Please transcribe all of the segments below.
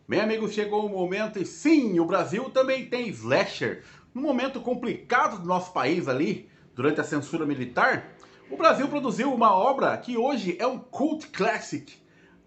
Bem, amigos, chegou o momento e sim, o Brasil também tem slasher. Num momento complicado do nosso país ali, durante a censura militar, o Brasil produziu uma obra que hoje é um cult classic.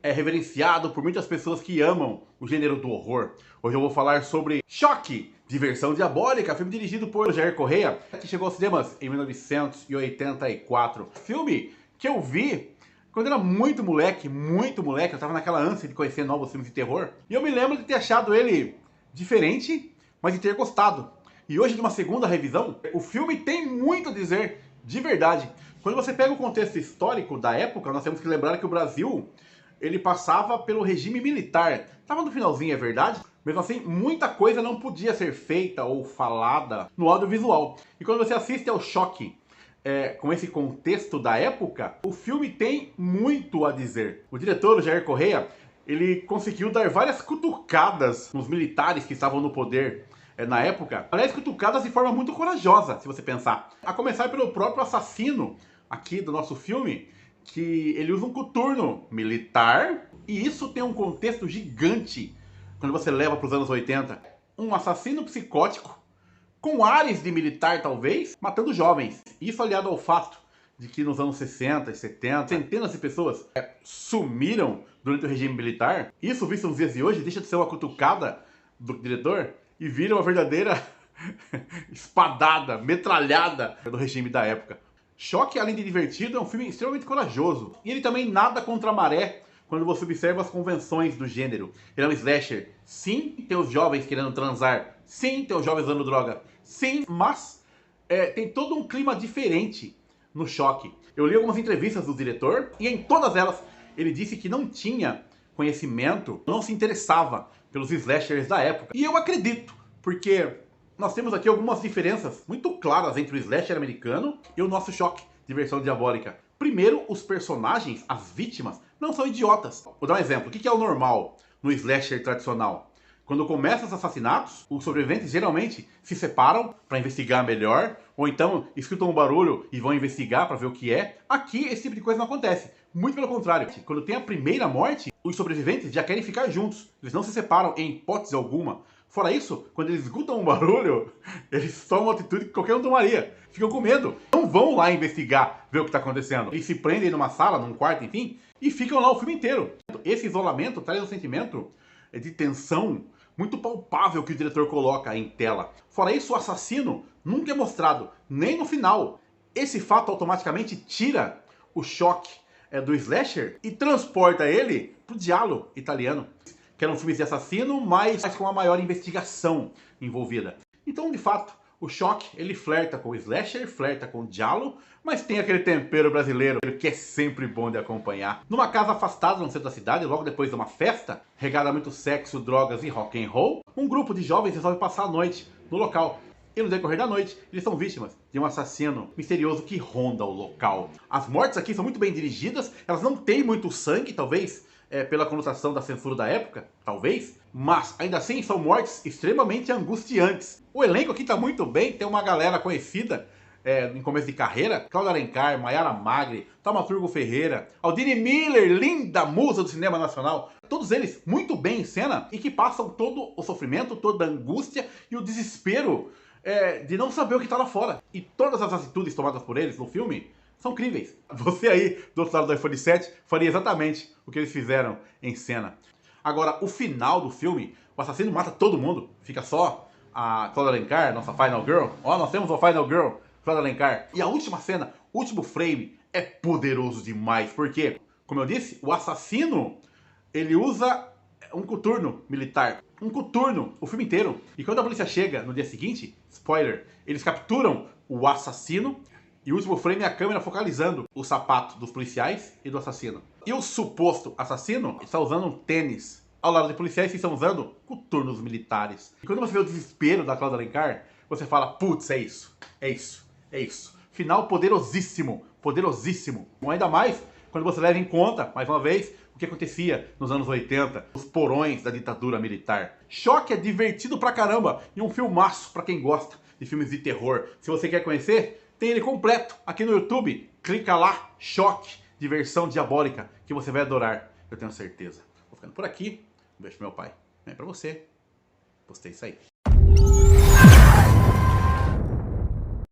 É reverenciado por muitas pessoas que amam o gênero do horror. Hoje eu vou falar sobre Choque, Diversão Diabólica, filme dirigido por Jair Correia, que chegou aos cinemas em 1984. Filme que eu vi quando eu era muito moleque, eu tava naquela ânsia de conhecer novos filmes de terror. E eu me lembro de ter achado ele diferente, mas de ter gostado. E hoje, de uma segunda revisão, o filme tem muito a dizer, de verdade. Quando você pega o contexto histórico da época, nós temos que lembrar que o Brasil, ele passava pelo regime militar. Tava no finalzinho, é verdade? Mesmo assim, muita coisa não podia ser feita ou falada no audiovisual. E quando você assiste ao Choque, com esse contexto da época, o filme tem muito a dizer. O diretor, o Jair Correia, ele conseguiu dar várias cutucadas nos militares que estavam no poder na época. Aliás, cutucadas de forma muito corajosa, se você pensar. A começar pelo próprio assassino aqui do nosso filme, que ele usa um coturno militar, e isso tem um contexto gigante quando você leva para os anos 80. Um assassino psicótico, com ares de militar talvez, matando jovens. Isso aliado ao fato de que nos anos 60 e 70, centenas de pessoas sumiram durante o regime militar. Isso, visto nos dias de hoje, deixa de ser uma cutucada do diretor e vira uma verdadeira espadada, metralhada do regime da época. Choque, além de divertido, é um filme extremamente corajoso. E ele também nada contra a maré quando você observa as convenções do gênero. Ele é um slasher. Sim, tem os jovens querendo transar. Sim, tem os jovens usando droga. Sim, mas tem todo um clima diferente no Choque. Eu li algumas entrevistas do diretor e em todas elas ele disse que não tinha conhecimento, não se interessava pelos slashers da época. E eu acredito, porque nós temos aqui algumas diferenças muito claras entre o slasher americano e o nosso Choque, Diversão Diabólica. Primeiro, os personagens, as vítimas, não são idiotas. Vou dar um exemplo. O que é o normal no slasher tradicional? Quando começam os assassinatos, os sobreviventes geralmente se separam para investigar melhor, ou então escutam um barulho e vão investigar para ver o que é. Aqui esse tipo de coisa não acontece. Muito pelo contrário. Quando tem a primeira morte, os sobreviventes já querem ficar juntos. Eles não se separam em hipótese alguma. Fora isso, quando eles escutam um barulho, eles tomam uma atitude que qualquer um tomaria. Ficam com medo. Não vão lá investigar, ver o que está acontecendo. Eles se prendem numa sala, num quarto, enfim, e ficam lá o filme inteiro. Esse isolamento traz um sentimento de tensão muito palpável que o diretor coloca em tela. Fora isso, o assassino nunca é mostrado, nem no final. Esse fato automaticamente tira o choque do slasher e transporta ele pro giallo italiano, que era um filme de assassino, mas com uma maior investigação envolvida. Então, de fato, o Choque, ele flerta com o slasher, flerta com o giallo, mas tem aquele tempero brasileiro que é sempre bom de acompanhar. Numa casa afastada no centro da cidade, logo depois de uma festa, regada a muito sexo, drogas e rock and roll, um grupo de jovens resolve passar a noite no local. E no decorrer da noite, eles são vítimas de um assassino misterioso que ronda o local. As mortes aqui são muito bem dirigidas, elas não têm muito sangue, talvez, pela conotação da censura da época, talvez, mas ainda assim são mortes extremamente angustiantes. O elenco aqui tá muito bem, tem uma galera conhecida em começo de carreira: Cláudia Alencar, Maiara Magre, Thaumaturgo Ferreira, Aldine Miller, linda musa do cinema nacional. Todos eles muito bem em cena e que passam todo o sofrimento, toda a angústia e o desespero de não saber o que tá lá fora. E todas as atitudes tomadas por eles no filme são críveis. Você aí, do outro lado do iPhone 7, faria exatamente o que eles fizeram em cena. Agora, o final do filme, o assassino mata todo mundo. Fica só a Cláudia Alencar, nossa Final Girl. Ó, nós temos uma Final Girl, Cláudia Alencar. E a última cena, o último frame, é poderoso demais. Porque, como eu disse, o assassino, ele usa um coturno militar. Um coturno o filme inteiro. E quando a polícia chega no dia seguinte, spoiler, eles capturam o assassino. E o último frame é a câmera focalizando o sapato dos policiais e do assassino. E o suposto assassino está usando um tênis, ao lado de policiais que estão usando coturnos militares. E quando você vê o desespero da Cláudia Alencar, você fala: putz, é isso, é isso, é isso. Final poderosíssimo, poderosíssimo. Ainda mais quando você leva em conta, mais uma vez, o que acontecia nos anos 80, os porões da ditadura militar. Choque é divertido pra caramba e um filmaço pra quem gosta de filmes de terror. Se você quer conhecer, tem ele completo aqui no YouTube. Clica lá, Choque, Diversão Diabólica, que você vai adorar, eu tenho certeza. Vou ficando por aqui. Um beijo pro meu pai. É pra você. Postei isso aí.